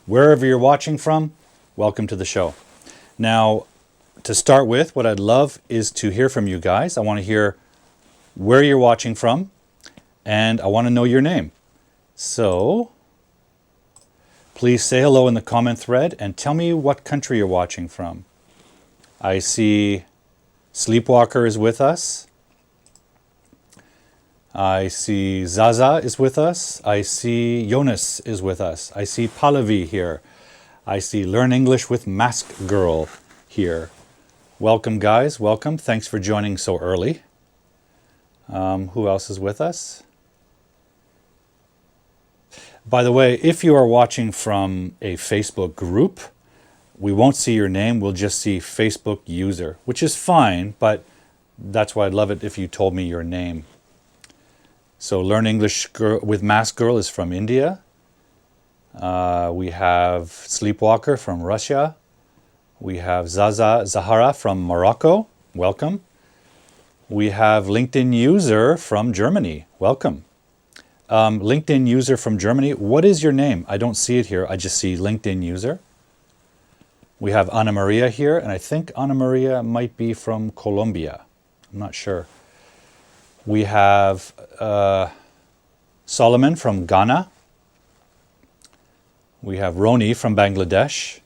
Wherever you're watching from, welcome to the show. Now, to start with, what I'd love is to hear from you guys. I want to hear where you're watching from, and I want to know your name. So, please say hello in the comment thread and tell me what country you're watching from. I see Sleepwalker is with us. I see Zaza is with us. I see Jonas is with us. I see Pallavi here. I see Learn English with Mask Girl here. Welcome, guys. Welcome. Thanks for joining so early. Who else is with us? By the way, if you are watching from a Facebook group, we won't see your name. We'll just see Facebook user, which is fine, but that's why I'd love it if you told me your name. So Learn English with Mask Girl is from India. We have Sleepwalker from Russia. We have Zaza Zahara from Morocco. Welcome. We have LinkedIn user from Germany. Welcome. LinkedIn user from Germany. What is your name? I don't see it here. I just see LinkedIn user. We have Ana Maria here, and I think Ana Maria might be from Colombia. I'm not sure. We have Solomon from Ghana. We have Roni from Bangladesh.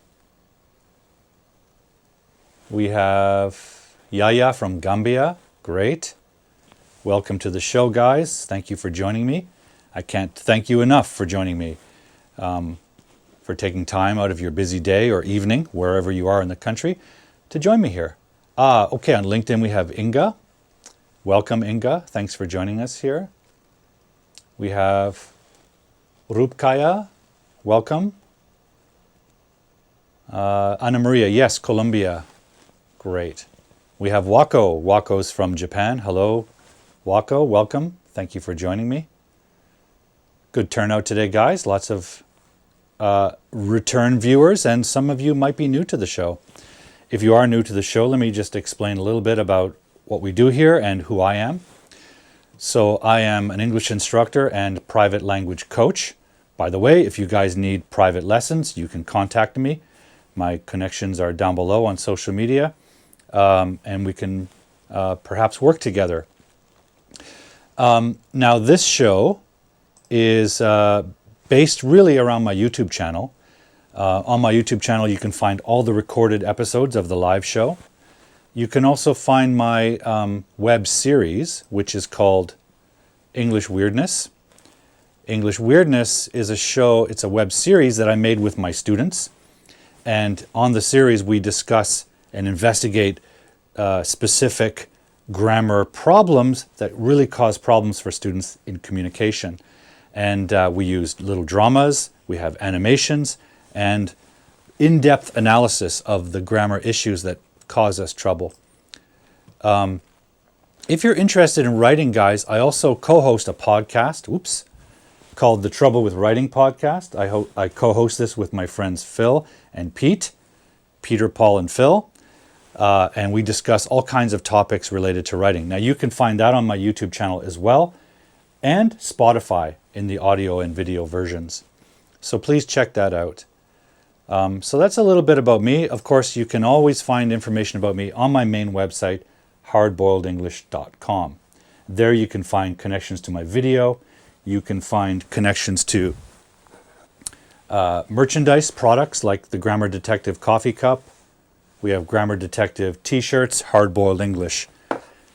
We have Yaya from Gambia. Great. Welcome to the show, guys. Thank you for joining me. I can't thank you enough for joining me, for taking time out of your busy day or evening, wherever you are in the country, to join me here. Okay, on LinkedIn we have Inga. Welcome, Inga. Thanks for joining us here. We have Rupkaya. Welcome. Ana Maria. Yes, Colombia. Great. We have Wako. Wako's from Japan. Hello, Wako. Welcome. Thank you for joining me. Good turnout today, guys. Lots of return viewers, and some of you might be new to the show. If you are new to the show, let me just explain a little bit about what we do here and who I am. So I am an English instructor and private language coach. By the way, if you guys need private lessons, you can contact me. My connections are down below on social media, and we can perhaps work together. Now, this show is based really around my YouTube channel. On my YouTube channel, you can find all the recorded episodes of the live show. You can also find my web series, which is called English Weirdness. English Weirdness is a show, it's a web series that I made with my students. And on the series, we discuss and investigate specific grammar problems that really cause problems for students in communication. And we use little dramas, we have animations, and in-depth analysis of the grammar issues that cause us trouble. If you're interested in writing, guys, I also co-host a podcast, called The Trouble with Writing Podcast. I co-host this with my friends Phil and Pete, Peter, Paul, and Phil, and we discuss all kinds of topics related to writing. Now, you can find that on my YouTube channel as well, and Spotify in the audio and video versions. So please check that out. So that's a little bit about me. Of course, you can always find information about me on my main website, hardboiledenglish.com. There you can find connections to my video. You can find connections to merchandise products like the Grammar Detective coffee cup. We have Grammar Detective t-shirts, Hard-Boiled English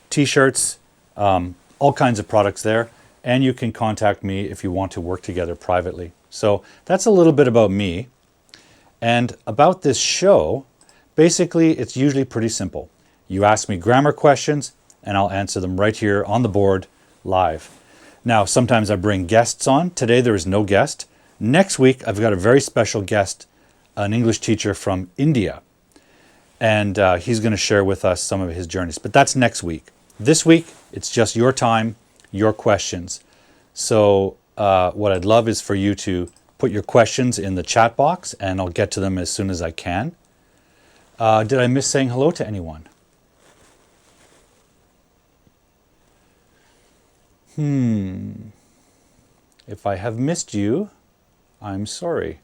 t-shirts, all kinds of products there. And you can contact me if you want to work together privately. So that's a little bit about me. And about this show, basically, it's usually pretty simple. You ask me grammar questions, and I'll answer them right here on the board live. Now, sometimes I bring guests on. Today, there is no guest. Next week, I've got a very special guest, an English teacher from India. And he's going to share with us some of his journeys. But that's next week. This week, it's just your time, your questions. So what I'd love is for you to put your questions in the chat box, and I'll get to them as soon as I can. Did I miss saying hello to anyone? If I have missed you, I'm sorry.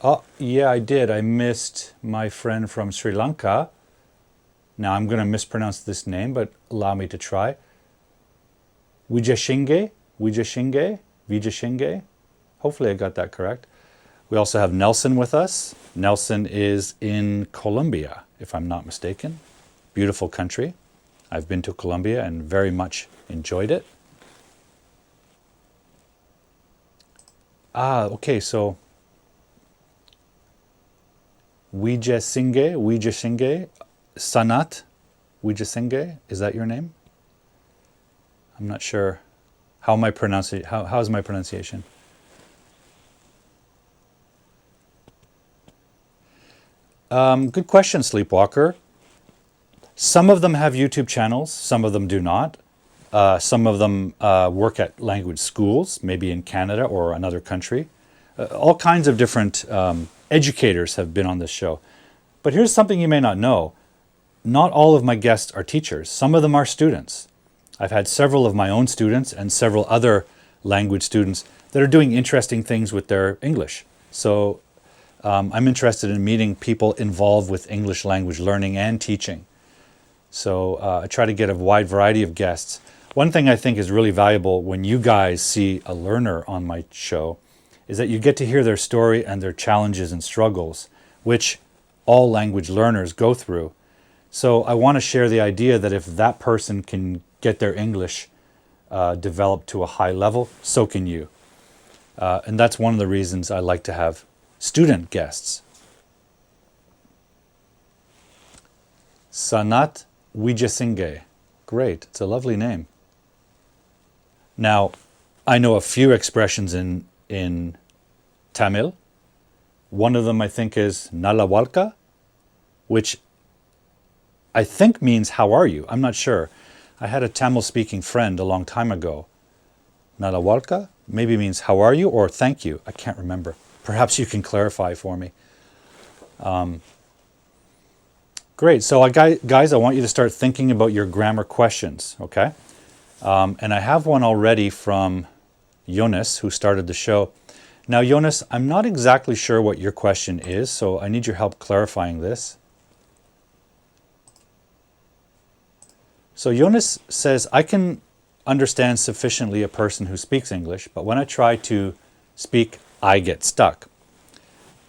Oh, yeah, I did. I missed my friend from Sri Lanka. Now I'm going to mispronounce this name, but allow me to try. Wijashinge? Wijashinge? Vijashinge? Hopefully I got that correct. We also have Nelson with us. Nelson is in Colombia, if I'm not mistaken. Beautiful country. I've been to Colombia and very much enjoyed it. Okay, so Wijashinge, Sanat, Wijashinge, is that your name? I'm not sure. How's my pronunciation? Good question, Sleepwalker. Some of them have YouTube channels, some of them do not. Some of them work at language schools, maybe in Canada or another country. All kinds of different educators have been on this show. But here's something you may not know. Not all of my guests are teachers. Some of them are students. I've had several of my own students and several other language students that are doing interesting things with their English. So I'm interested in meeting people involved with English language learning and teaching. So I try to get a wide variety of guests. One thing I think is really valuable when you guys see a learner on my show is that you get to hear their story and their challenges and struggles, which all language learners go through. So I want to share the idea that if that person can get their English developed to a high level, so can you. And that's one of the reasons I like to have student guests. Sanat Wijasinghe. Great, it's a lovely name. Now, I know a few expressions in Tamil. One of them I think is Nalawalka, which I think means how are you? I'm not sure. I had a Tamil speaking friend a long time ago. Nalawalka maybe means how are you or thank you. I can't remember. Perhaps you can clarify for me. Great. So guys, I want you to start thinking about your grammar questions, okay? And I have one already from Jonas, who started the show. Now, Jonas, I'm not exactly sure what your question is, so I need your help clarifying this. So Jonas says, I can understand sufficiently a person who speaks English, but when I try to speak, I get stuck.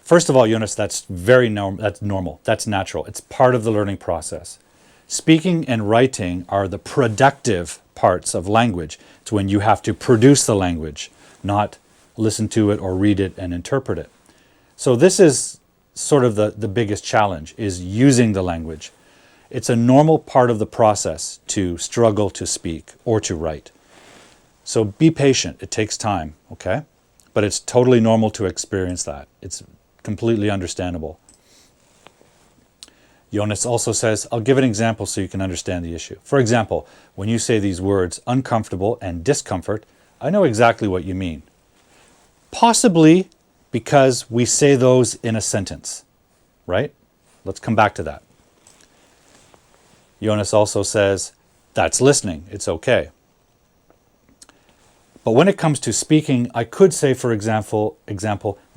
First of all, Jonas, that's normal. That's natural. It's part of the learning process. Speaking and writing are the productive parts of language. It's when you have to produce the language, not listen to it or read it and interpret it. So this is sort of the biggest challenge, is using the language. It's a normal part of the process to struggle to speak or to write. So be patient. It takes time, okay? But it's totally normal to experience that. It's completely understandable. Jonas also says, I'll give an example so you can understand the issue. For example, when you say these words, uncomfortable and discomfort, I know exactly what you mean. Possibly because we say those in a sentence, right? Let's come back to that. Jonas also says, that's listening. It's okay. But when it comes to speaking, I could say, for example,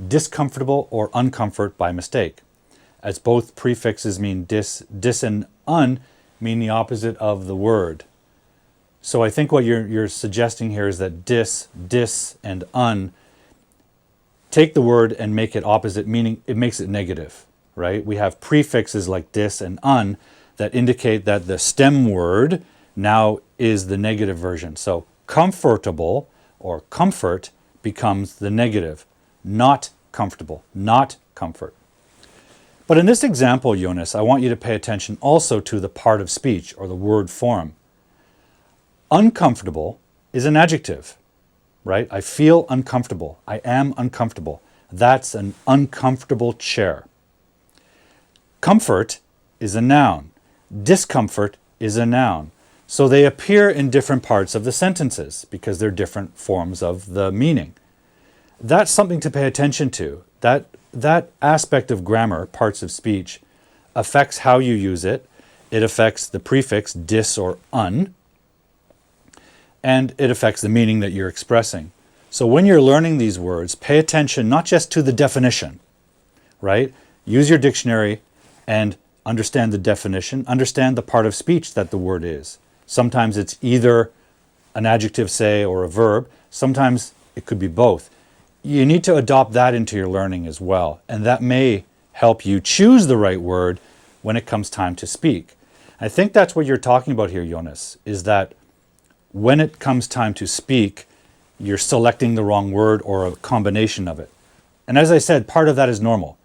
discomfortable or uncomfort by mistake, as both prefixes mean dis and un mean the opposite of the word. So I think what you're suggesting here is that dis, and un take the word and make it opposite, meaning it makes it negative, right? We have prefixes like dis and un that indicate that the stem word now is the negative version. So comfortable or comfort becomes the negative, not comfortable, not comfort. But in this example, Jonas, I want you to pay attention also to the part of speech or the word form. Uncomfortable is an adjective, right? I feel uncomfortable. I am uncomfortable. That's an uncomfortable chair. Comfort is a noun. Discomfort is a noun. So they appear in different parts of the sentences because they're different forms of the meaning. That's something to pay attention to. That aspect of grammar, parts of speech, affects how you use it. It affects the prefix dis or un, and it affects the meaning that you're expressing. So when you're learning these words, pay attention not just to the definition, right? Use your dictionary and understand the definition, understand the part of speech that the word is. Sometimes it's either an adjective, say, or a verb. Sometimes it could be both. You need to adopt that into your learning as well, and that may help you choose the right word when it comes time to speak. I think that's what you're talking about here, Jonas, is that when it comes time to speak, you're selecting the wrong word or a combination of it. And as I said, part of that is normal.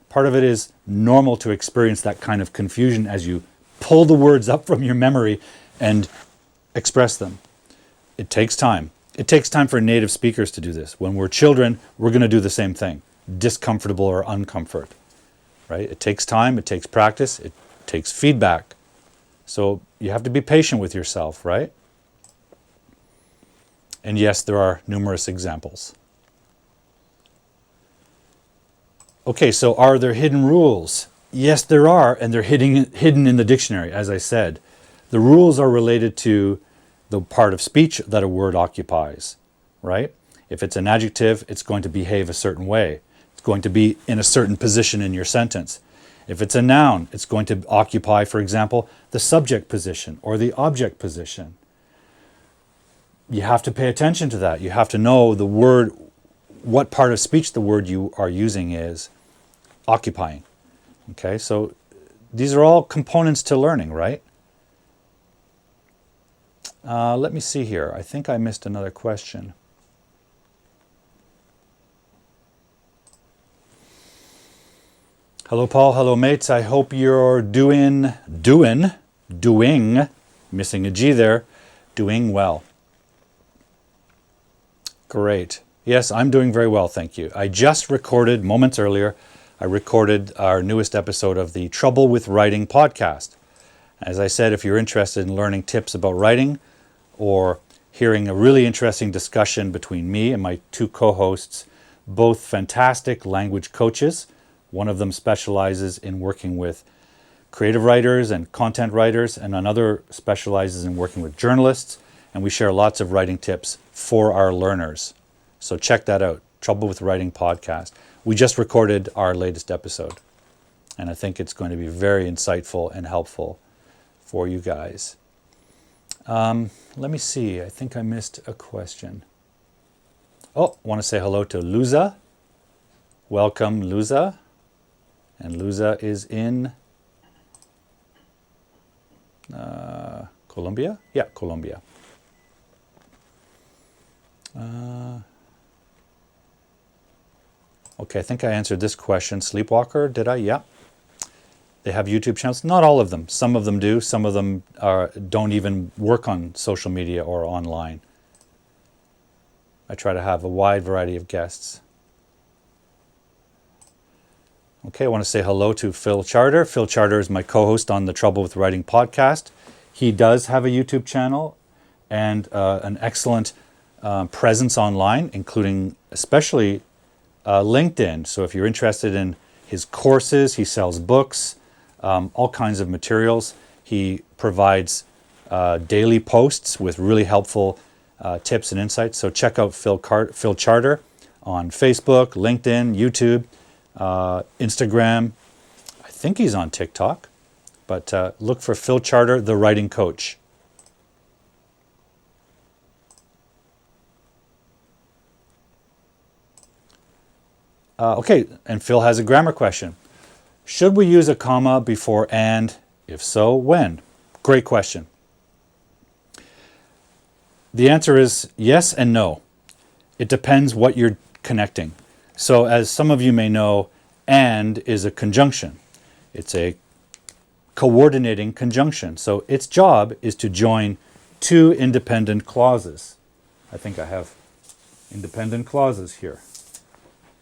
Part of it is normal to experience that kind of confusion as you pull the words up from your memory and express them. It takes time. It takes time for native speakers to do this. When we're children, we're going to do the same thing, discomfortable or uncomfort, right? It takes time, it takes practice, it takes feedback. So you have to be patient with yourself, right? And yes, there are numerous examples. Okay, so are there hidden rules? Yes, there are, and they're hidden in the dictionary, as I said. The rules are related to the part of speech that a word occupies, right? If it's an adjective, it's going to behave a certain way. It's going to be in a certain position in your sentence. If it's a noun, it's going to occupy, for example, the subject position or the object position. You have to pay attention to that. You have to know the word, what part of speech the word you are using is occupying. Okay, so these are all components to learning, right? Let me see here. I think I missed another question. Hello, Paul. Hello, mates. I hope you're doing, missing a G there, doing well. Great. Yes, I'm doing very well, thank you. I just recorded, moments earlier, I recorded our newest episode of the Trouble with Writing podcast. As I said, if you're interested in learning tips about writing or hearing a really interesting discussion between me and my two co-hosts, both fantastic language coaches. One of them specializes in working with creative writers and content writers, and another specializes in working with journalists, and we share lots of writing tips for our learners. So check that out, Trouble with Writing podcast. We just recorded our latest episode, and I think it's going to be very insightful and helpful for you guys. Let me see. I think I missed a question. Oh, I want to say hello to Luza. Welcome, Luza. And Luza is in Colombia? Yeah, Colombia. Okay, I think I answered this question. Sleepwalker, did I? Yeah. They have YouTube channels. Not all of them. Some of them do. Some of them don't even work on social media or online. I try to have a wide variety of guests. Okay, I want to say hello to Phil Charter. Phil Charter is my co-host on the Trouble with Writing podcast. He does have a YouTube channel and an excellent presence online, including especially LinkedIn. So if you're interested in his courses, he sells books, all kinds of materials. He provides daily posts with really helpful tips and insights. So check out Phil Charter on Facebook, LinkedIn, YouTube, Instagram. I think he's on TikTok, but look for Phil Charter, the writing coach. Okay, and Phil has a grammar question. Should we use a comma before and? If so, when? Great question. The answer is yes and no. It depends what you're connecting. So as some of you may know, and is a conjunction. It's a coordinating conjunction. So its job is to join two independent clauses. I think I have independent clauses here.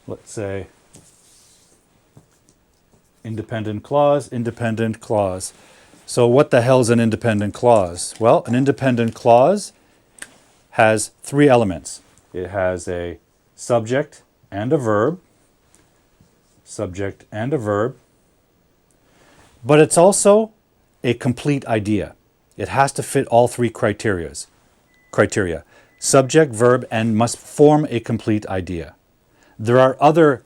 Let's say independent clause, independent clause. So what the hell is an independent clause? Well, an independent clause has three elements. It has a subject and a verb, subject and a verb, but it's also a complete idea. It has to fit all three criteria. Subject, verb, and must form a complete idea. There are other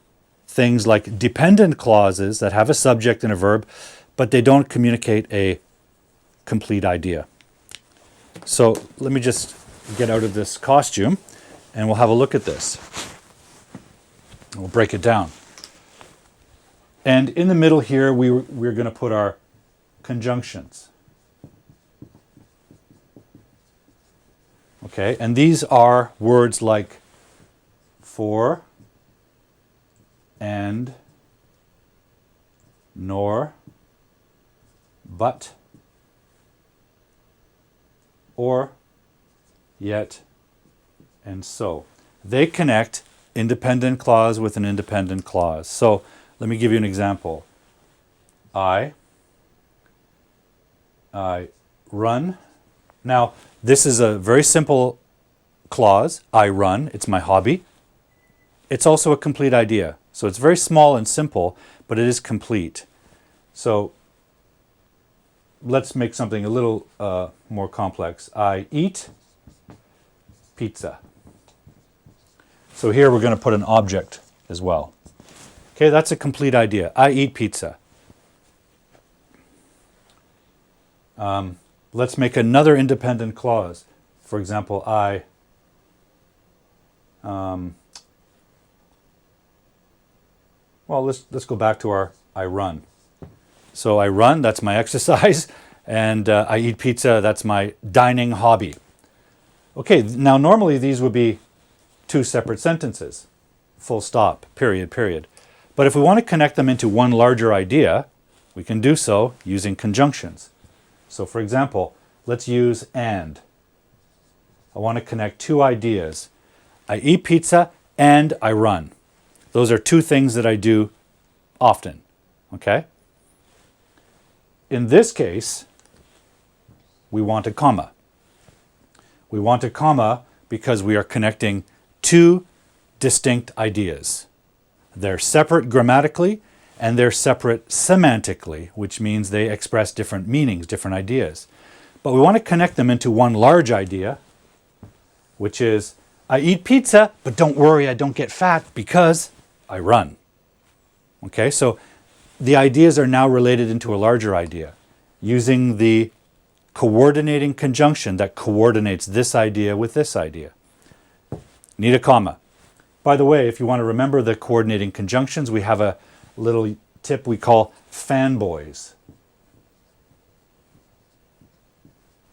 things like dependent clauses that have a subject and a verb, but they don't communicate a complete idea. So let me just get out of this costume and we'll have a look at this. We'll break it down. And in the middle here, we're going to put our conjunctions. Okay, and these are words like for, and, nor, but, or, yet, and so. They connect independent clause with an independent clause. So let me give you an example. I run. Now, this is a very simple clause. I run. It's my hobby. It's also a complete idea. So it's very small and simple, but it is complete. So let's make something a little more complex. I eat pizza. So here we're going to put an object as well. Okay, that's a complete idea. I eat pizza. Let's make another independent clause. For example, let's go back to our I run. So I run, that's my exercise, and I eat pizza, that's my dining hobby. Okay, now normally these would be two separate sentences. Full stop, period, period. But if we want to connect them into one larger idea, we can do so using conjunctions. So for example, let's use and. I want to connect two ideas. I eat pizza and I run. Those are two things that I do often. Okay? In this case, we want a comma. We want a comma because we are connecting two distinct ideas. They're separate grammatically and they're separate semantically, which means they express different meanings, different ideas. But we want to connect them into one large idea, which is, I eat pizza, but don't worry, I don't get fat because I run. Okay, so the ideas are now related into a larger idea using the coordinating conjunction that coordinates this idea with this idea. Need a comma. By the way, if you want to remember the coordinating conjunctions, we have a little tip we call fanboys.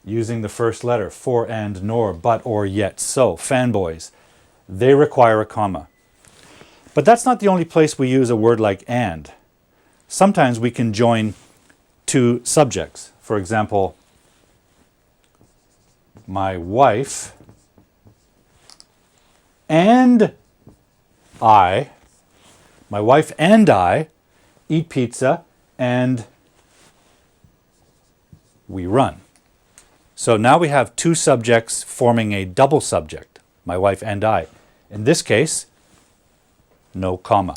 Using the first letter, for, and, nor, but, or, yet, so. Fanboys. They require a comma. But that's not the only place we use a word like and. Sometimes we can join two subjects. For example, my wife and my wife and I eat pizza and we run. So now we have two subjects forming a double subject, my wife and I. In this case, no comma.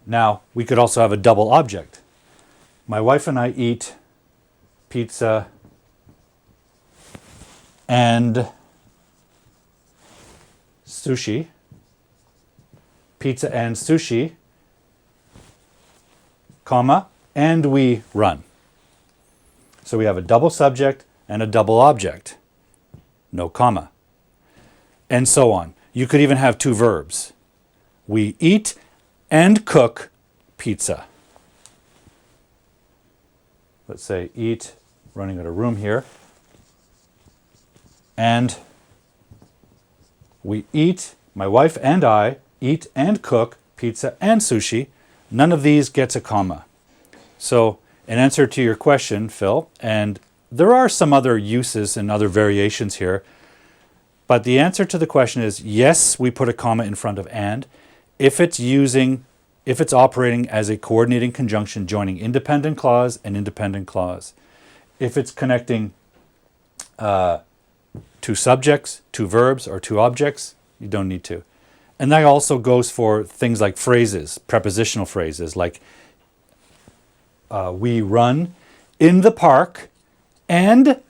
Now, we could also have a double object. My wife and I eat pizza and sushi. Pizza and sushi, comma, and we run. So we have a double subject and a double object. No comma. And so on. You could even have two verbs. We eat and cook pizza. Let's say eat, running out of room here. And we eat, my wife and I eat and cook pizza and sushi. None of these gets a comma. So in answer to your question, Phil, and there are some other uses and other variations here, but the answer to the question is yes, we put a comma in front of and if it's operating as a coordinating conjunction joining independent clause and independent clause. If it's connecting two subjects, two verbs, or two objects, you don't need to. And that also goes for things like phrases, prepositional phrases, like we run in the park and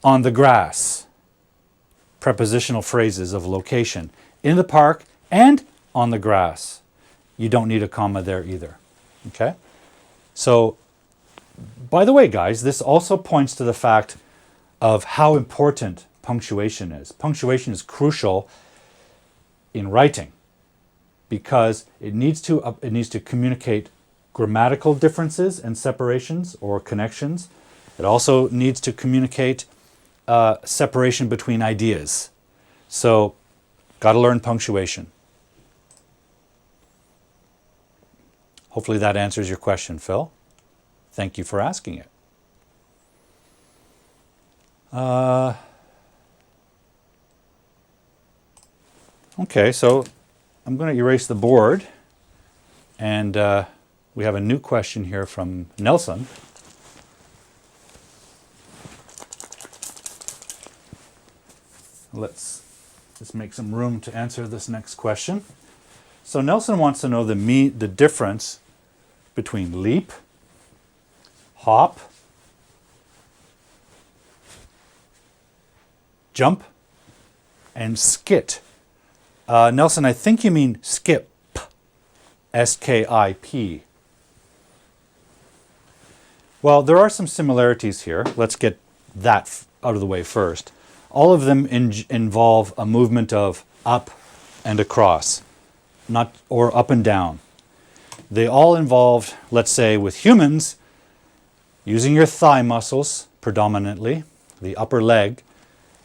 on the grass. Prepositional phrases of location. In the park and on the grass. you don't need a comma there either. Okay? So, by the way, guys, this also points to the fact of how important punctuation is. Punctuation is crucial in writing because it needs to communicate grammatical differences and separations or connections. It also needs to communicate separation between ideas. So, got to learn punctuation. Hopefully that answers your question, Phil. Thank you for asking it. Okay, so I'm going to erase the board. And we have a new question here from Nelson. Let's just make some room to answer this next question. So Nelson wants to know the difference between leap, hop, jump, and skit. Nelson, I think you mean skip, S-K-I-P. Well, there are some similarities here. Let's get that out of the way first. All of them involve a movement of up and across, or up and down. They all involve, let's say with humans, using your thigh muscles predominantly, the upper leg,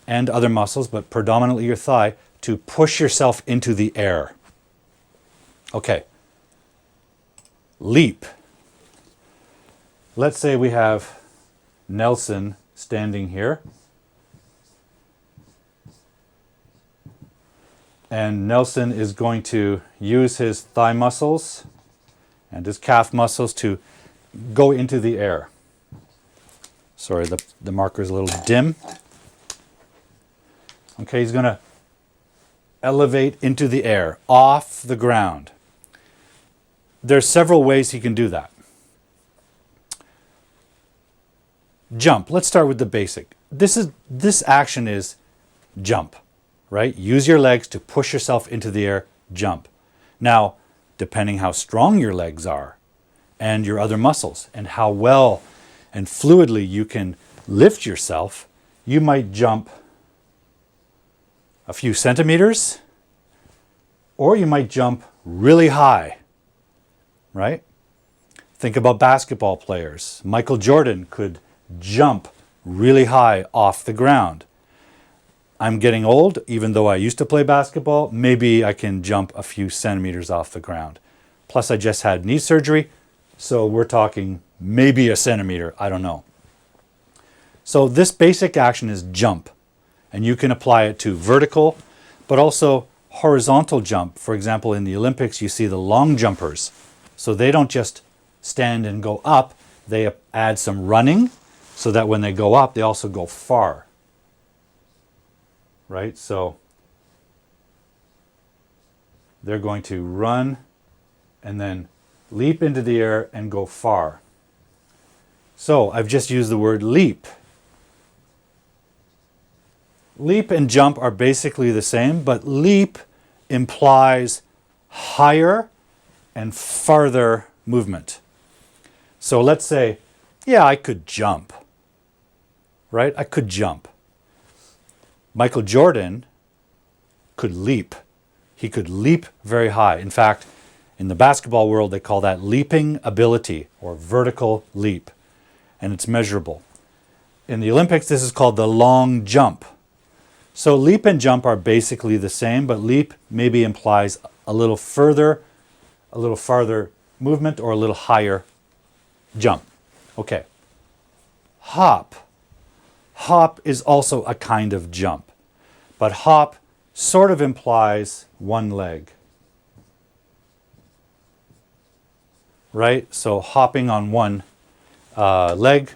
and other muscles, but predominantly your thigh, to push yourself into the air. Okay. Leap. Let's say we have Nelson standing here. And Nelson is going to use his thigh muscles and his calf muscles to go into the air. Sorry, the marker is a little dim. Okay, he's going to elevate into the air, off the ground. There's several ways he can do that. Jump. Let's start with the basic. This action is jump. Right? Use your legs to push yourself into the air, jump. Now, depending how strong your legs are and your other muscles and how well and fluidly you can lift yourself, you might jump a few centimeters or you might jump really high, right? Think about basketball players. Michael Jordan could jump really high off the ground. I'm getting old, even though I used to play basketball, maybe I can jump a few centimeters off the ground. Plus I just had knee surgery, so we're talking maybe a centimeter, I don't know. So this basic action is jump, and you can apply it to vertical, but also horizontal jump. For example, in the Olympics, you see the long jumpers. So they don't just stand and go up, they add some running, so that when they go up, they also go far. Right? So they're going to run and then leap into the air and go far. So I've just used the word leap. Leap and jump are basically the same, but leap implies higher and farther movement. So let's say, yeah, I could jump. Right? I could jump. Michael Jordan could leap. He could leap very high. In fact, in the basketball world, they call that leaping ability or vertical leap, and it's measurable. In the Olympics, this is called the long jump. So leap and jump are basically the same, but leap maybe implies a little further, a little farther movement or a little higher jump. Okay. Hop. Hop is also a kind of jump, but hop sort of implies one leg. Right? So hopping on one leg.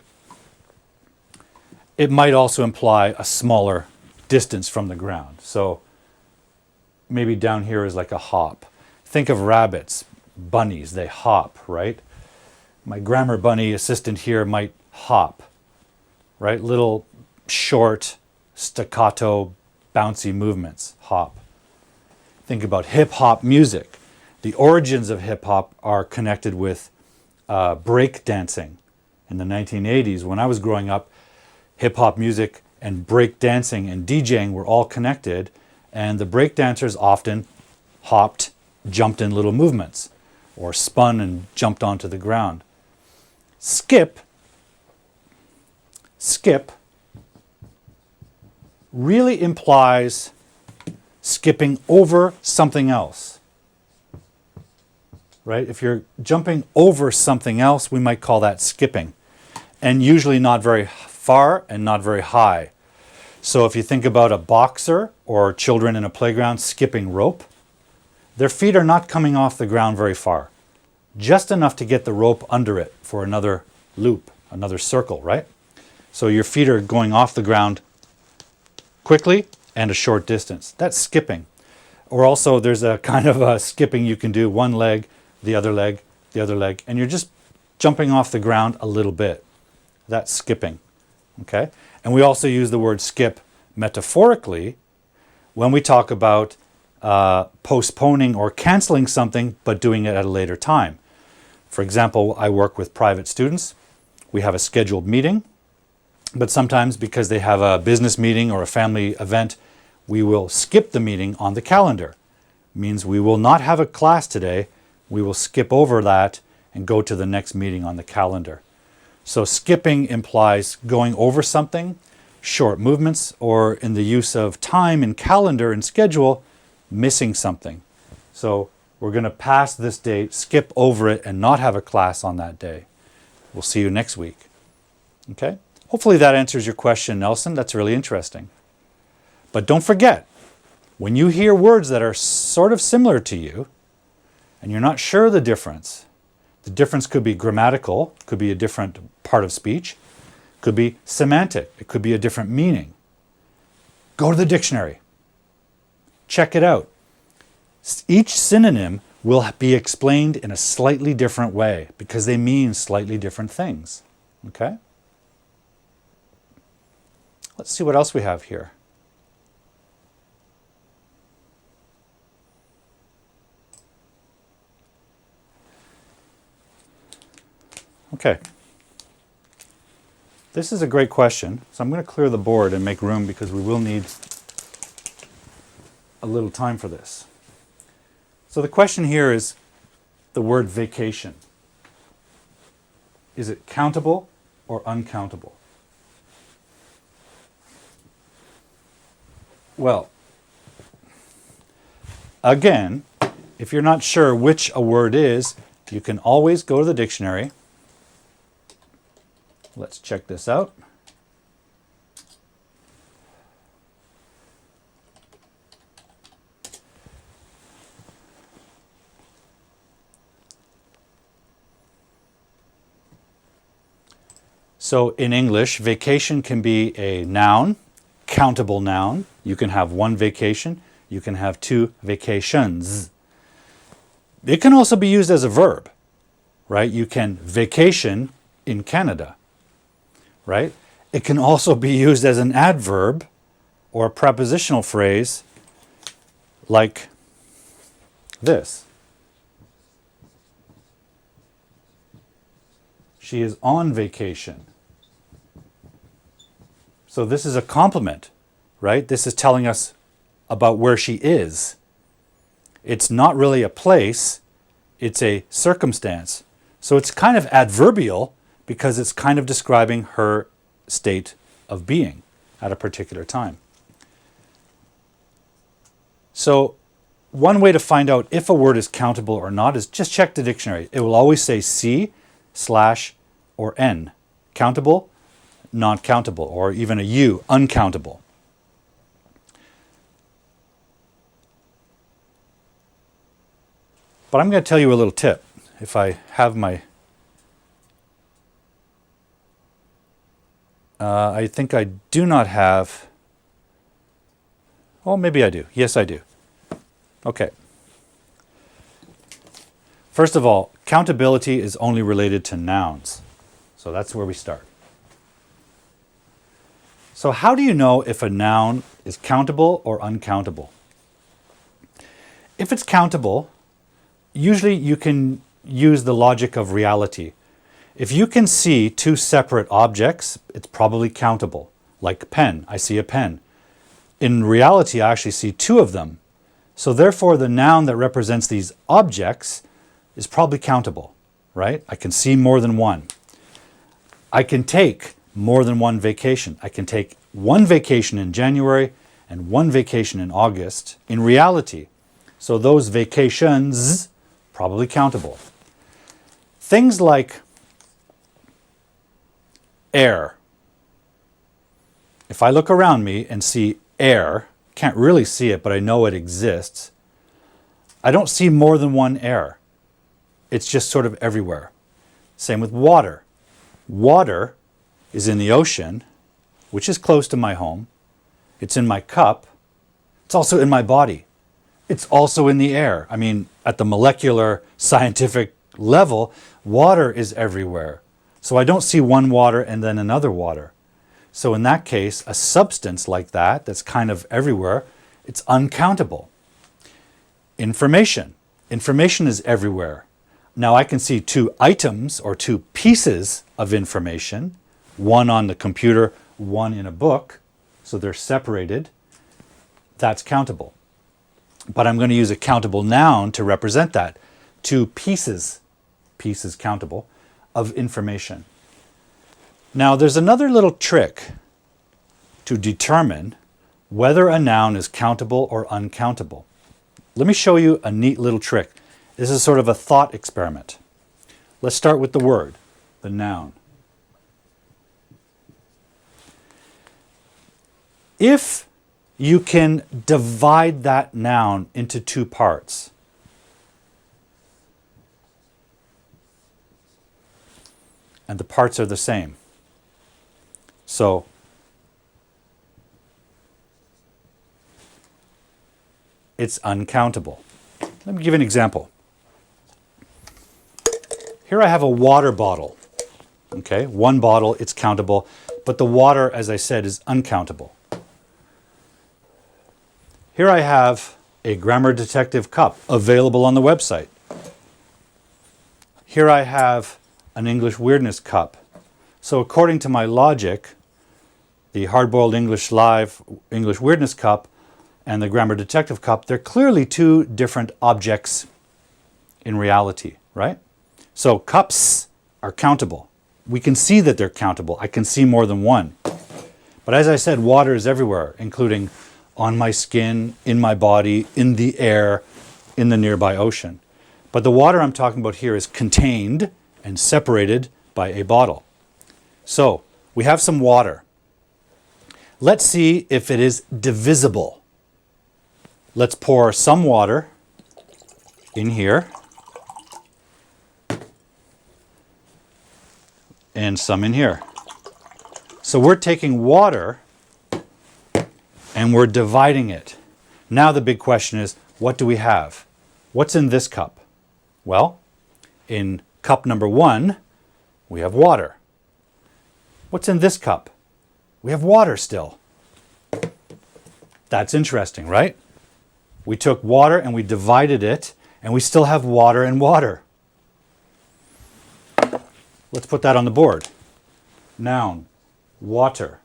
It might also imply a smaller distance from the ground. So maybe down here is like a hop. Think of rabbits, bunnies, they hop, right? My grammar bunny assistant here might hop, right? Little short, staccato, bouncy movements, hop. Think about hip hop music. The origins of hip-hop are connected with break dancing. In the 1980s, when I was growing up, hip-hop music and break dancing and DJing were all connected, and the break dancers often hopped, jumped in little movements, or spun and jumped onto the ground. Skip really implies skipping over something else. Right? If you're jumping over something else, we might call that skipping. And usually not very far and not very high. So if you think about a boxer or children in a playground skipping rope, their feet are not coming off the ground very far. Just enough to get the rope under it for another loop, another circle, right? So your feet are going off the ground quickly and a short distance. That's skipping. Or also there's a kind of a skipping you can do, one leg, the other leg, and you're just jumping off the ground a little bit. That's skipping, okay? And we also use the word skip metaphorically when we talk about postponing or canceling something, but doing it at a later time. For example, I work with private students. We have a scheduled meeting, but sometimes because they have a business meeting or a family event, we will skip the meeting on the calendar. It means we will not have a class today. We will skip over that and go to the next meeting on the calendar. So skipping implies going over something, short movements, or in the use of time and calendar and schedule, missing something. So we're going to pass this date, skip over it, and not have a class on that day. We'll see you next week. Okay? Hopefully that answers your question, Nelson. That's really interesting. But don't forget, when you hear words that are sort of similar to you, and you're not sure the difference could be grammatical, could be a different part of speech, could be semantic, it could be a different meaning. Go to the dictionary. Check it out. Each synonym will be explained in a slightly different way because they mean slightly different things. Okay? Let's see what else we have here. Okay. This is a great question. So I'm going to clear the board and make room because we will need a little time for this. So the question here is the word vacation. Is it countable or uncountable? Well, again, if you're not sure which a word is, you can always go to the dictionary. Let's check this out. So in English, vacation can be a noun, countable noun. You can have one vacation. You can have two vacations. It can also be used as a verb, right? You can vacation in Canada, right? It can also be used as an adverb or a prepositional phrase like this. She is on vacation. So this is a compliment, right? This is telling us about where she is. It's not really a place, it's a circumstance. So it's kind of adverbial because it's kind of describing her state of being at a particular time. So one way to find out if a word is countable or not is just check the dictionary. It will always say C/, or N. Countable, non-countable, or even a U, uncountable. But I'm going to tell you a little tip. If I have my... I think I do not have... Oh, maybe I do. Yes, I do. Okay. First of all, countability is only related to nouns. So that's where we start. So how do you know if a noun is countable or uncountable? If it's countable, usually you can use the logic of reality. If you can see two separate objects, it's probably countable. Like pen, I see a pen. In reality, I actually see two of them. So therefore, the noun that represents these objects is probably countable, right? I can see more than one. I can take more than one vacation. I can take one vacation in January and one vacation in August in reality. So those vacations, probably countable. Things like air. If I look around me and see air, can't really see it, but I know it exists, I don't see more than one air. It's just sort of everywhere. Same with water. Water is in the ocean, which is close to my home. It's in my cup. It's also in my body. It's also in the air. I mean, at the molecular scientific level, water is everywhere. So I don't see one water and then another water. So in that case, a substance like that, that's kind of everywhere, it's uncountable. Information. Information is everywhere. Now I can see two items or two pieces of information, one on the computer, one in a book, so they're separated. That's countable. But I'm going to use a countable noun to represent that. Two pieces countable, of information. Now there's another little trick to determine whether a noun is countable or uncountable. Let me show you a neat little trick. This is sort of a thought experiment. Let's start with the word, the noun. If you can divide that noun into two parts, and the parts are the same. So, it's uncountable. Let me give you an example. Here I have a water bottle. Okay, one bottle, it's countable, but the water, as I said, is uncountable. Here I have a Grammar Detective cup available on the website. Here I have an English Weirdness cup. So according to my logic, the Hard-Boiled English Live English Weirdness cup and the Grammar Detective cup, they're clearly two different objects in reality, right? So cups are countable. We can see that they're countable. I can see more than one. But as I said, water is everywhere, including on my skin, in my body, in the air, in the nearby ocean. But the water I'm talking about here is contained and separated by a bottle. So we have some water. Let's see if it is divisible. Let's pour some water in here and some in here. So we're taking water and we're dividing it. Now the big question is, what do we have? What's in this cup? Well, in cup number 1, we have water. What's in this cup? We have water still. That's interesting, right? We took water and we divided it, and we still have water and water. Let's put that on the board. Noun, water.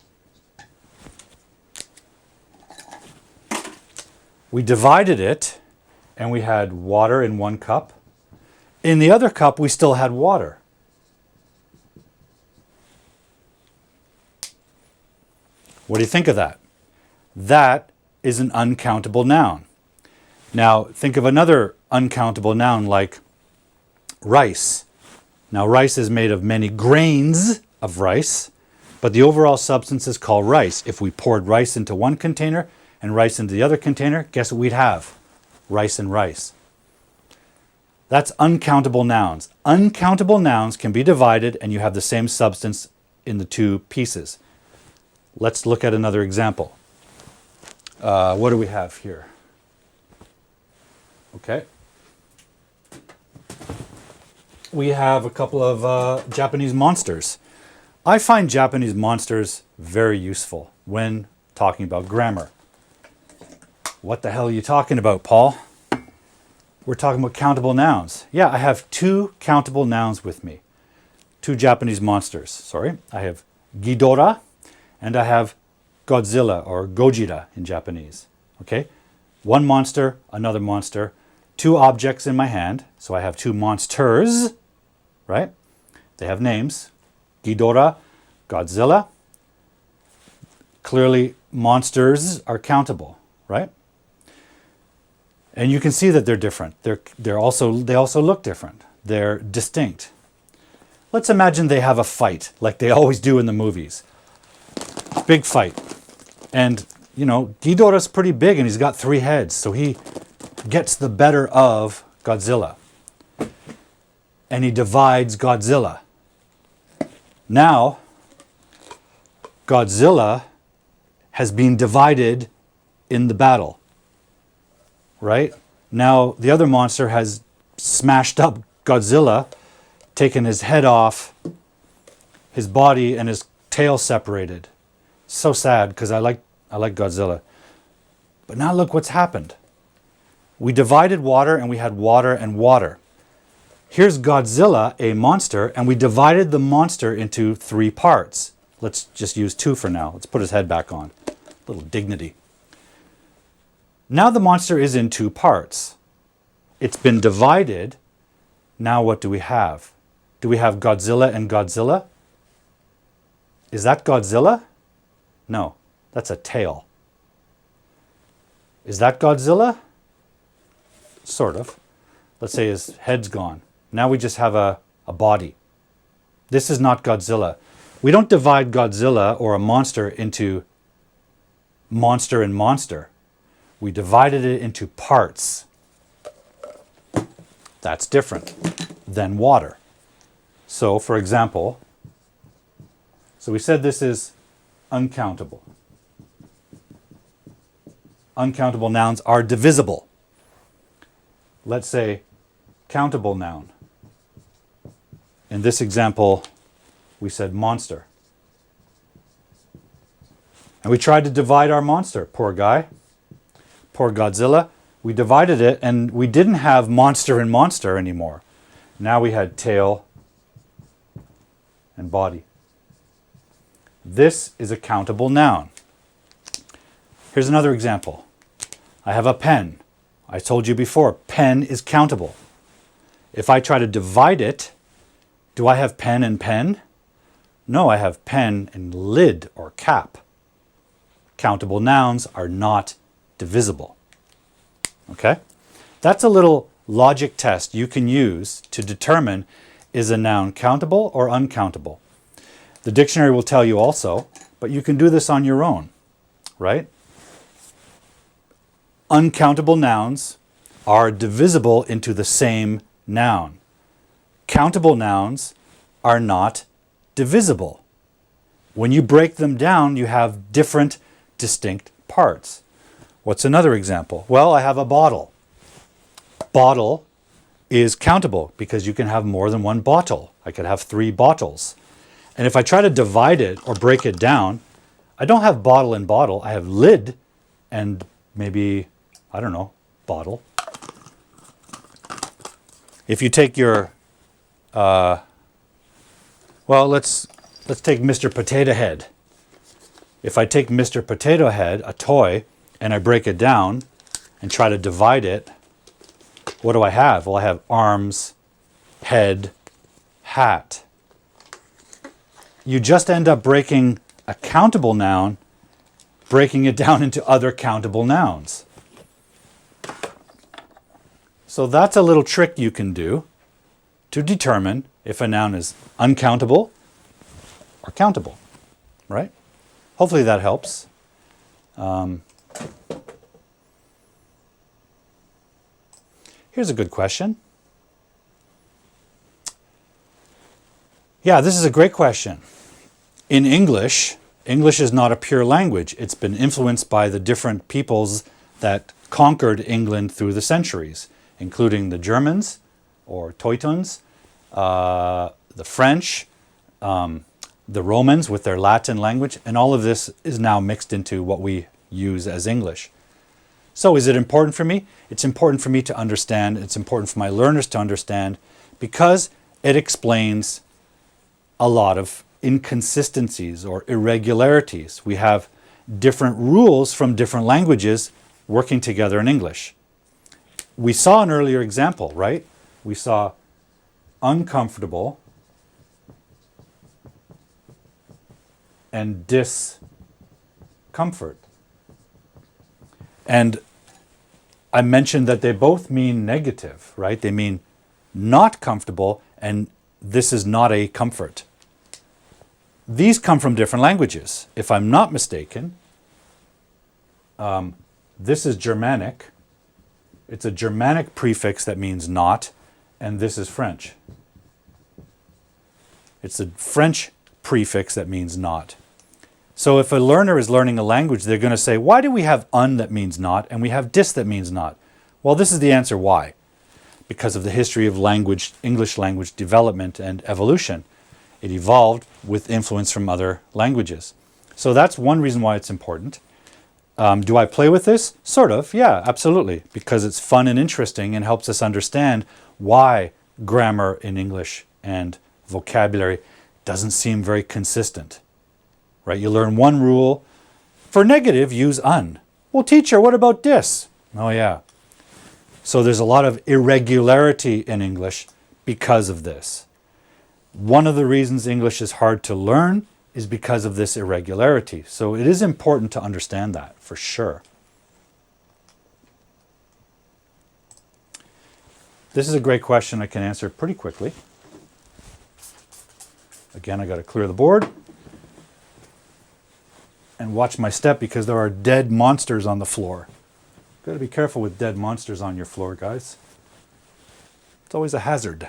We divided it, and we had water in one cup. In the other cup, we still had water. What do you think of that? That is an uncountable noun. Now, think of another uncountable noun like rice. Now, rice is made of many grains of rice, but the overall substance is called rice. If we poured rice into one container and rice into the other container, guess what we'd have? Rice and rice. That's uncountable nouns. Uncountable nouns can be divided and you have the same substance in the two pieces. Let's look at another example. What do we have here? Okay. We have a couple of Japanese monsters. I find Japanese monsters very useful when talking about grammar. What the hell are you talking about, Paul? we're talking about countable nouns. Yeah, I have two countable nouns with me. Two Japanese monsters, sorry. I have Ghidorah and I have Godzilla or Gojira in Japanese. Okay? One monster, another monster, two objects in my hand. So I have two monsters, right? They have names. Ghidorah, Godzilla. Clearly, monsters are countable, right? And you can see that they're different. They also look different. They're distinct. Let's imagine they have a fight, like they always do in the movies. Big fight. And, you know, Ghidorah's pretty big and he's got 3 heads, so he gets the better of Godzilla. And he divides Godzilla. Now, Godzilla has been divided in the battle, right? Now, the other monster has smashed up Godzilla, taken his head off, his body and his tail separated. So sad, because I like Godzilla. But now look what's happened. We divided water and we had water and water. Here's Godzilla, a monster, and we divided the monster into 3 parts. Let's just use 2 for now. Let's put his head back on. A little dignity. Now the monster is in 2 parts. It's been divided. Now what do we have? Do we have Godzilla and Godzilla? Is that Godzilla? No, that's a tail. Is that Godzilla? Sort of. Let's say his head's gone. Now we just have a body. This is not Godzilla. We don't divide Godzilla or a monster into monster and monster. We divided it into parts. That's different than water. So, for example, so we said this is uncountable. Uncountable nouns are divisible. Let's say countable noun. In this example, we said monster. And we tried to divide our monster. Poor guy. Poor Godzilla. We divided it and we didn't have monster and monster anymore. Now we had tail and body. This is a countable noun. Here's another example. I have a pen. I told you before, pen is countable. If I try to divide it, do I have pen and pen? No, I have pen and lid or cap. Countable nouns are not divisible. Okay? That's a little logic test you can use to determine is a noun countable or uncountable. The dictionary will tell you also, but you can do this on your own, right? Uncountable nouns are divisible into the same noun. Countable nouns are not divisible. When you break them down, you have different, distinct parts. What's another example? Well, I have a bottle. Bottle is countable because you can have more than one bottle. I could have 3 bottles. And if I try to divide it or break it down, I don't have bottle and bottle. I have lid and maybe, I don't know, bottle. If you take your, well, let's take Mr. Potato Head. If I take Mr. Potato Head, a toy, and I break it down and try to divide it, what do I have? Well, I have arms, head, hat. You just end up breaking a countable noun, breaking it down into other countable nouns. So that's a little trick you can do to determine if a noun is uncountable or countable, right? Hopefully that helps. Here's a good question. Yeah, this is a great question. In English, English is not a pure language. It's been influenced by the different peoples that conquered England through the centuries, including the Germans or Teutons, the French, the Romans with their Latin language, and all of this is now mixed into what we use as English. So is it important for me? It's important for me to understand. It's important for my learners to understand because it explains a lot of inconsistencies or irregularities. We have different rules from different languages working together in English. We saw an earlier example, right? We saw uncomfortable and discomfort. And I mentioned that they both mean negative, right? They mean not comfortable, and this is not a comfort. These come from different languages. If I'm not mistaken, this is Germanic. It's a Germanic prefix that means not, and this is French. It's a French prefix that means not. So if a learner is learning a language, they're going to say, why do we have un that means not, and we have dis that means not? Well, this is the answer why. Because of the history of language, English language development and evolution. It evolved with influence from other languages. So that's one reason why it's important. Do I play with this? Sort of, yeah, absolutely. Because it's fun and interesting and helps us understand why grammar in English and vocabulary doesn't seem very consistent. Right? You learn one rule. For negative, use un. Well, teacher, what about dis? Oh, yeah. So there's a lot of irregularity in English because of this. One of the reasons English is hard to learn is because of this irregularity. So it is important to understand that, for sure. This is a great question I can answer pretty quickly. Again, I got to clear the board. And watch my step because there are dead monsters on the floor. Got to be careful with dead monsters on your floor, guys. It's always a hazard.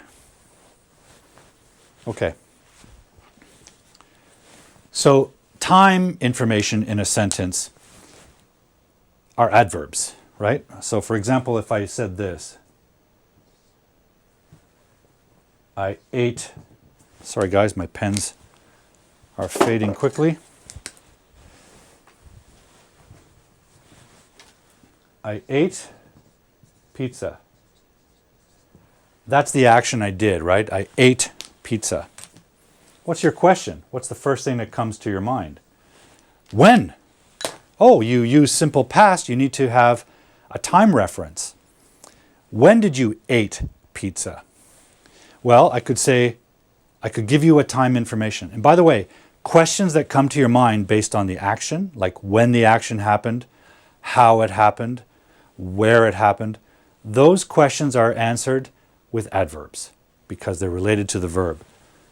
Okay. So time information in a sentence are adverbs, right? So for example, if I said this, I ate, sorry guys, my pens are fading quickly. I ate pizza. That's the action I did, right? I ate pizza. What's your question? What's the first thing that comes to your mind? When? Oh, you use simple past. You need to have a time reference. When did you eat pizza? Well, I could say, I could give you a time information. And by the way, questions that come to your mind based on the action, like when the action happened, how it happened, where it happened, those questions are answered with adverbs because they're related to the verb.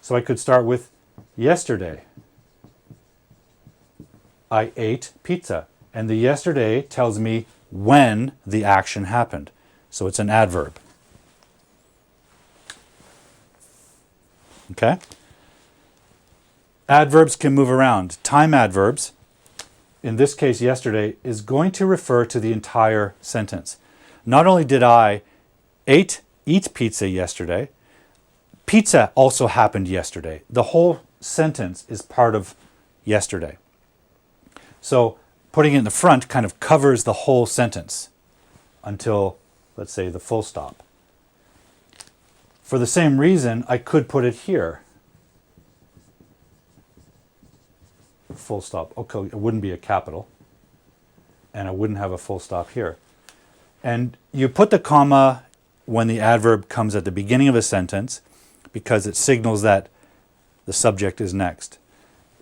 So I could start with yesterday. I ate pizza. And the yesterday tells me when the action happened. So it's an adverb. Okay? Adverbs can move around. Time adverbs, in this case yesterday, is going to refer to the entire sentence. Not only did I eat pizza yesterday, pizza also happened yesterday. The whole sentence is part of yesterday. So putting it in the front kind of covers the whole sentence until, let's say, the full stop. For the same reason, I could put it here. Full stop. Okay, it wouldn't be a capital. And I wouldn't have a full stop here. And you put the comma when the adverb comes at the beginning of a sentence because it signals that the subject is next.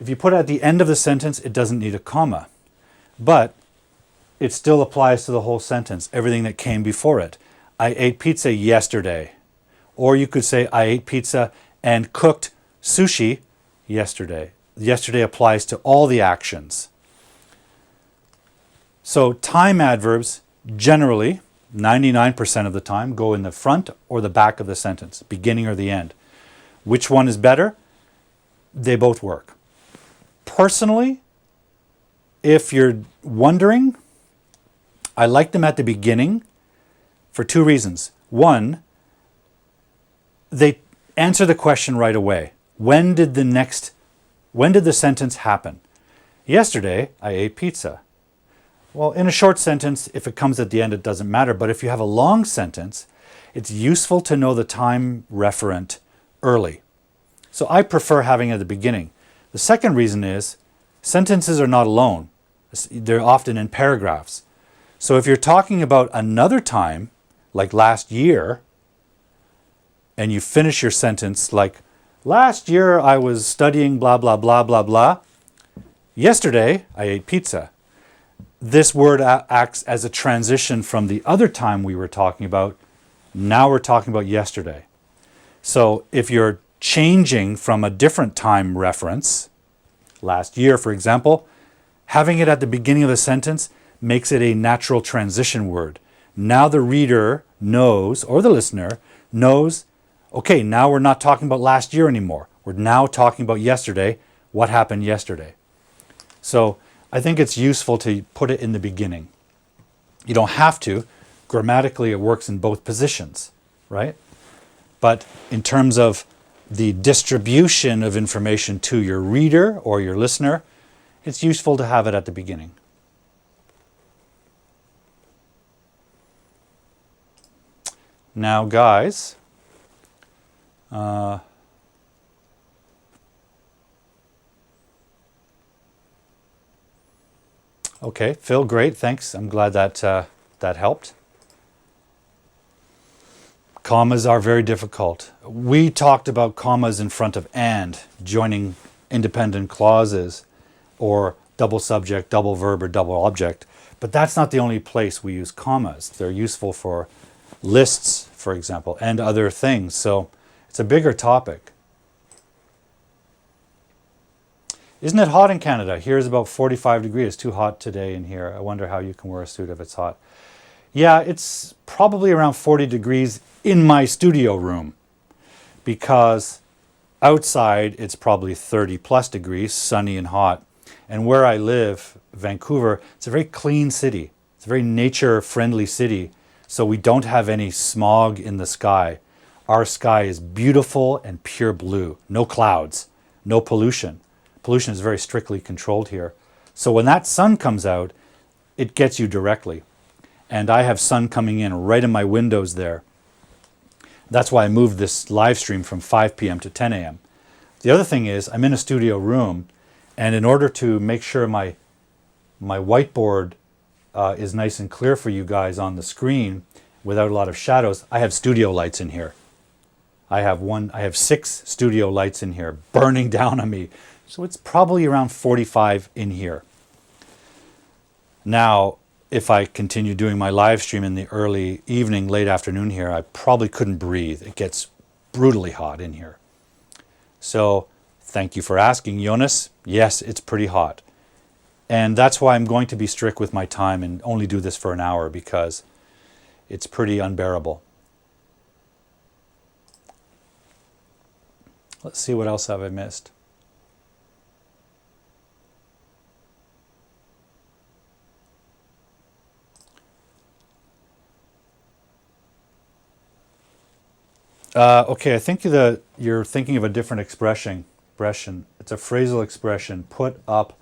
If you put it at the end of the sentence, it doesn't need a comma. But it still applies to the whole sentence, everything that came before it. I ate pizza yesterday. Or you could say, I ate pizza and cooked sushi yesterday. Yesterday applies to all the actions. So time adverbs generally, 99% of the time, go in the front or the back of the sentence, beginning or the end. Which one is better? They both work. Personally, if you're wondering, I like them at the beginning for two reasons. One, they answer the question right away. When did the sentence happen? Yesterday, I ate pizza. Well, in a short sentence, if it comes at the end, it doesn't matter. But if you have a long sentence, it's useful to know the time referent early. So I prefer having it at the beginning. The second reason is sentences are not alone. They're often in paragraphs. So if you're talking about another time, like last year, and you finish your sentence like, last year I was studying blah, blah, blah, blah, blah. Yesterday I ate pizza. This word acts as a transition from the other time we were talking about. Now we're talking about yesterday. So if you're changing from a different time reference, last year, for example, having it at the beginning of the sentence makes it a natural transition word. Now the reader knows, or the listener knows, okay, now we're not talking about last year anymore. We're now talking about yesterday. What happened yesterday? So I think it's useful to put it in the beginning. You don't have to. Grammatically, it works in both positions, right? But in terms of the distribution of information to your reader or your listener, it's useful to have it at the beginning. Now, guys, okay, Phil, great, thanks. I'm glad that that helped. Commas are very difficult. We talked about commas in front of and, joining independent clauses, or double subject, double verb, or double object. But that's not the only place we use commas. They're useful for lists, for example, and other things. So it's a bigger topic. Isn't it hot in Canada? Here is about 45 degrees. It's too hot today in here. I wonder how you can wear a suit if it's hot. Yeah, it's probably around 40 degrees in my studio room, because outside it's probably 30 plus degrees, sunny and hot. And where I live, Vancouver, it's a very clean city. It's a very nature-friendly city, so we don't have any smog in the sky. Our sky is beautiful and pure blue. No clouds, no pollution. Pollution is very strictly controlled here. So when that sun comes out, it gets you directly. And I have sun coming in right in my windows there. That's why I moved this live stream from 5 p.m. to 10 a.m. The other thing is, I'm in a studio room, and in order to make sure my whiteboard is nice and clear for you guys on the screen without a lot of shadows, I have studio lights in here. I have 6 studio lights in here burning down on me. So it's probably around 45 in here. Now, if I continue doing my live stream in the early evening, late afternoon here, I probably couldn't breathe. It gets brutally hot in here. So thank you for asking, Jonas. Yes, it's pretty hot. And that's why I'm going to be strict with my time and only do this for an hour, because it's pretty unbearable. Let's see, what else have I missed? Okay, I think you're thinking of a different expression. It's a phrasal expression. Put up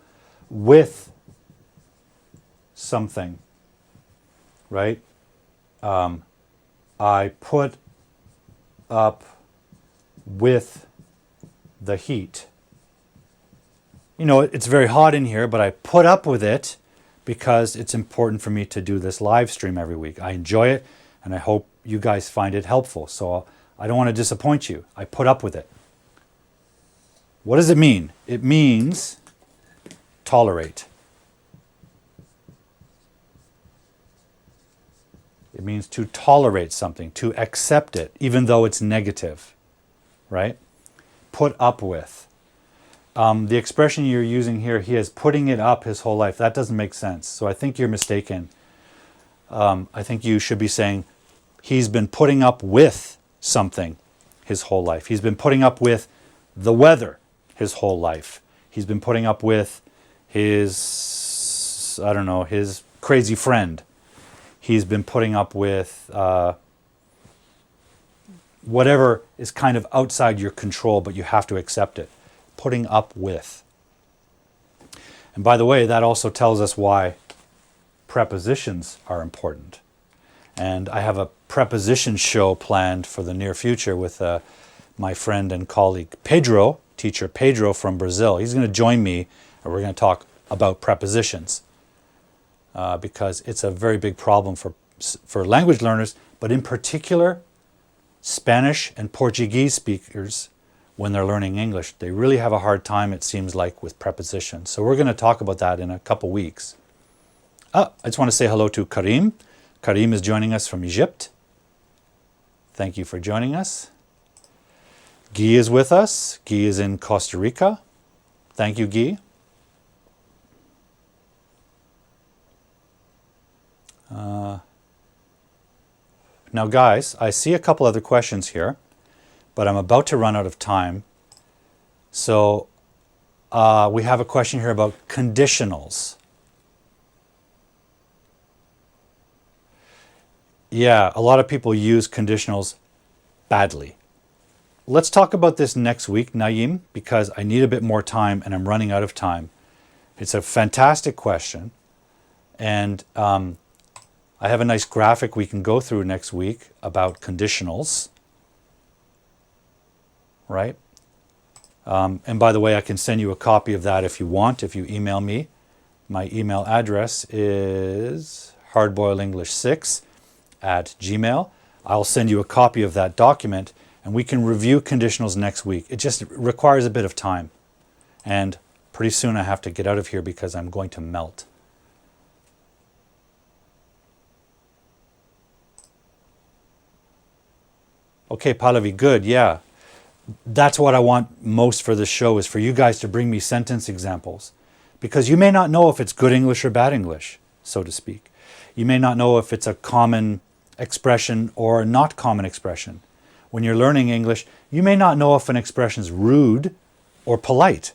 with something, right? I put up with the heat. You know, it's very hot in here, but I put up with it because it's important for me to do this live stream every week. I enjoy it, and I hope you guys find it helpful. So I don't want to disappoint you. I put up with it. What does it mean? It means tolerate. It means to tolerate something, to accept it, even though it's negative, right? Put up with. The expression you're using here, he is putting it up his whole life. That doesn't make sense. So I think you're mistaken. I think you should be saying, he's been putting up with something his whole life. He's been putting up with the weather his whole life. He's been putting up with his, I don't know, his crazy friend. He's been putting up with whatever is kind of outside your control, but you have to accept it. Putting up with. And by the way, that also tells us why prepositions are important. And I have a preposition show planned for the near future with my friend and colleague Pedro, teacher Pedro from Brazil. He's going to join me and we're going to talk about prepositions because it's a very big problem for language learners, but in particular Spanish and Portuguese speakers when they're learning English. They really have a hard time, it seems like, with prepositions. So we're going to talk about that in a couple weeks. I just want to say hello to Karim. Karim is joining us from Egypt. Thank you for joining us. Guy is with us. Guy is in Costa Rica. Thank you, Guy. Now, guys, I see a couple other questions here, but I'm about to run out of time. So we have a question here about conditionals. Yeah, a lot of people use conditionals badly. Let's talk about this next week, Naeem, because I need a bit more time and I'm running out of time. It's a fantastic question. And I have a nice graphic we can go through next week about conditionals. Right? And by the way, I can send you a copy of that if you want, if you email me. My email address is hardboiledenglish6@gmail.com. I'll send you a copy of that document and we can review conditionals next week. It just requires a bit of time. And pretty soon I have to get out of here because I'm going to melt. Okay, Pallavi, good, yeah. That's what I want most for this show, is for you guys to bring me sentence examples. Because you may not know if it's good English or bad English, so to speak. You may not know if it's a common expression or a not common expression. When you're learning English, you may not know if an expression is rude or polite.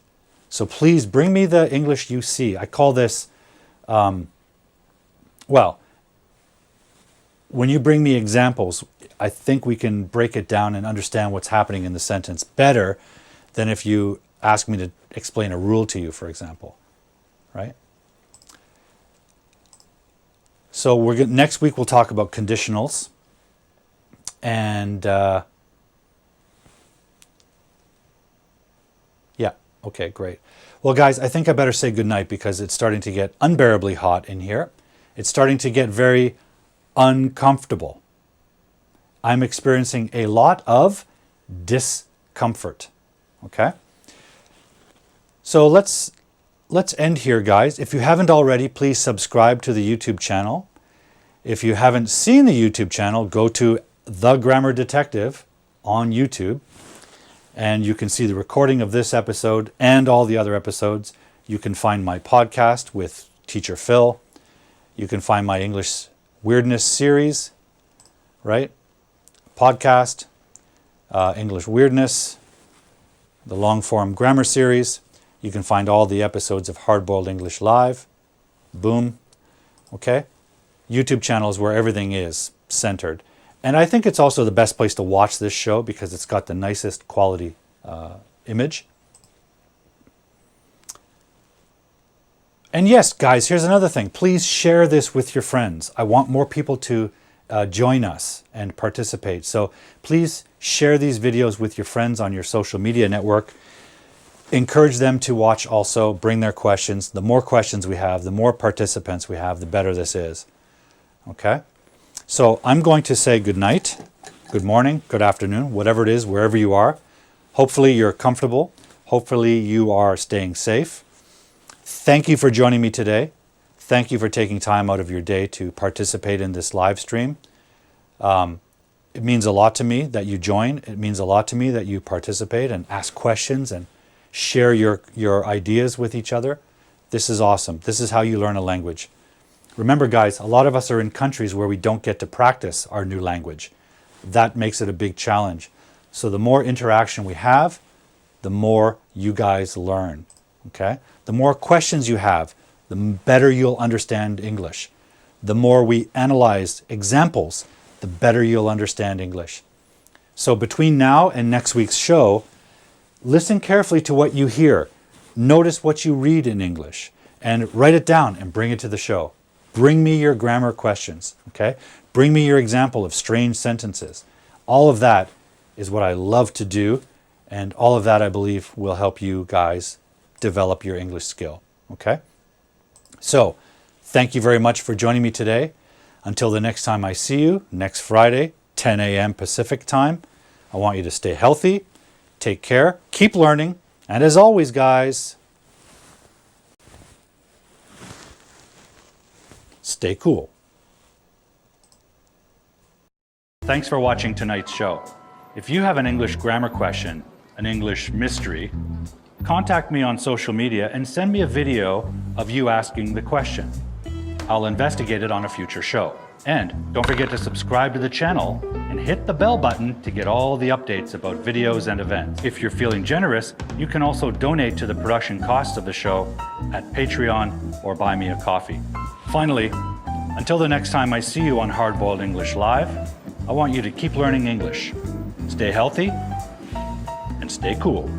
So please bring me the English you see. I call this, when you bring me examples, I think we can break it down and understand what's happening in the sentence better than if you ask me to explain a rule to you, for example. Right? So next week we'll talk about conditionals. And yeah, okay, great. Well, guys, I think I better say goodnight because it's starting to get unbearably hot in here. It's starting to get very uncomfortable. I'm experiencing a lot of discomfort. Okay? So let's end here, guys. If you haven't already, please subscribe to the YouTube channel. If you haven't seen the YouTube channel, go to The Grammar Detective on YouTube, and you can see the recording of this episode and all the other episodes. You can find my podcast with Teacher Phil. You can find my English Weirdness series, right? Podcast, English Weirdness, the long form grammar series. You can find all the episodes of Hardboiled English Live. Boom. Okay? YouTube channel is where everything is centered. And I think it's also the best place to watch this show because it's got the nicest quality image. And yes, guys, here's another thing. Please share this with your friends. I want more people to join us and participate. So please share these videos with your friends on your social media network. Encourage them to watch also. Bring their questions. The more questions we have, the more participants we have, the better this is. Okay? So I'm going to say good night, good morning, good afternoon, whatever it is, wherever you are. Hopefully you're comfortable. Hopefully you are staying safe. Thank you for joining me today. Thank you for taking time out of your day to participate in this live stream. It means a lot to me that you join. It means a lot to me that you participate and ask questions and share your ideas with each other. This is awesome. This is how you learn a language. Remember, guys, a lot of us are in countries where we don't get to practice our new language. That makes it a big challenge. So the more interaction we have, the more you guys learn. Okay? The more questions you have, the better you'll understand English. The more we analyze examples, the better you'll understand English. So between now and next week's show, listen carefully to what you hear. Notice what you read in English and write it down and bring it to the show. Bring me your grammar questions, okay? Bring me your example of strange sentences. All of that is what I love to do, and all of that I believe will help you guys develop your English skill, okay? So, thank you very much for joining me today. Until the next time I see you, next Friday, 10 a.m. Pacific time, I want you to stay healthy, take care, keep learning, and as always, guys, stay cool. Thanks for watching tonight's show. If you have an English grammar question, an English mystery, contact me on social media and send me a video of you asking the question. I'll investigate it on a future show. And don't forget to subscribe to the channel and hit the bell button to get all the updates about videos and events. If you're feeling generous, you can also donate to the production costs of the show at Patreon or Buy Me a Coffee. Finally, until the next time I see you on Hardboiled English Live, I want you to keep learning English. Stay healthy and stay cool.